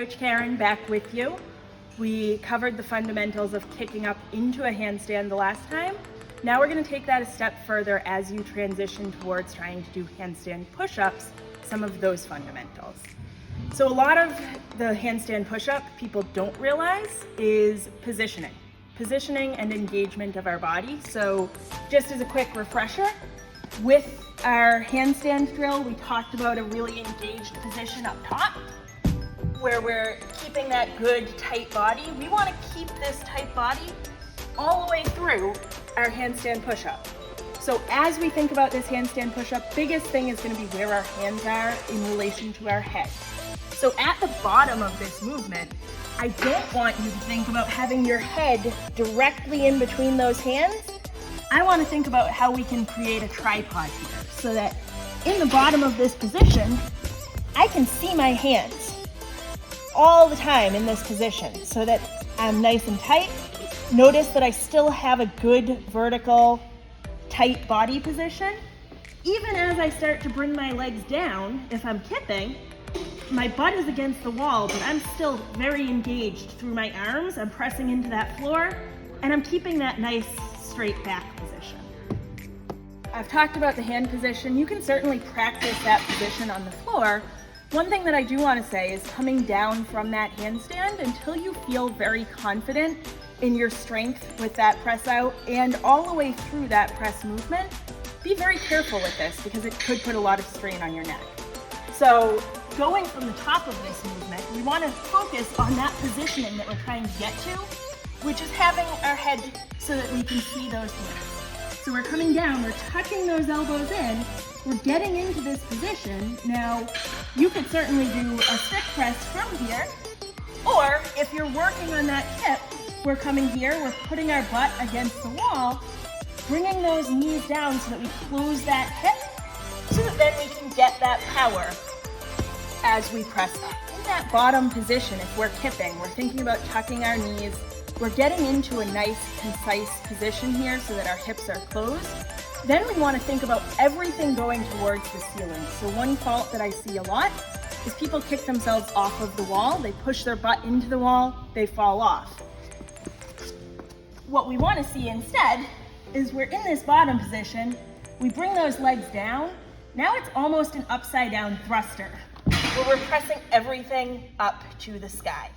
Coach Karen back with you. We covered the fundamentals of kicking up into a handstand the last time. Now we're going to take that a step further as you transition towards trying to do handstand push-ups, some of those fundamentals. So a lot of the handstand push-up people don't realize is positioning and engagement of our body. So just as a quick refresher, with our handstand drill, we talked about a really engaged position up top, where we're keeping that good tight body. We want to keep this tight body all the way through our handstand push-up. So as we think about this handstand push-up, biggest thing is going to be where our hands are in relation to our head. So at the bottom of this movement, I don't want you to think about having your head directly in between those hands. I want to think about how we can create a tripod here so that in the bottom of this position, I can see my hands all the time in this position so that I'm nice and tight. Notice that I still have a good vertical, tight body position. Even as I start to bring my legs down, if I'm kipping, my butt is against the wall, but I'm still very engaged through my arms. I'm pressing into that floor, and I'm keeping that nice straight back position. I've talked about the hand position. You can certainly practice that position on the floor. One thing that I do want to say is coming down from that handstand until you feel very confident in your strength with that press out and all the way through that press movement. Be very careful with this because it could put a lot of strain on your neck. So going from the top of this movement, we want to focus on that positioning that we're trying to get to, which is having our head so that we can see those hands. So we're coming down, we're tucking those elbows in, we're getting into this position. Now, you could certainly do a stick press from here, or if you're working on that hip, we're coming here, we're putting our butt against the wall, bringing those knees down so that we close that hip, so that then we can get that power as we press up. In that bottom position, if we're kipping, we're thinking about tucking our knees. We're getting into a nice, concise position here so that our hips are closed. Then we want to think about everything going towards the ceiling. So one fault that I see a lot is people kick themselves off of the wall. They push their butt into the wall, they fall off. What we want to see instead is we're in this bottom position, we bring those legs down. Now it's almost an upside down thruster, where we're pressing everything up to the sky.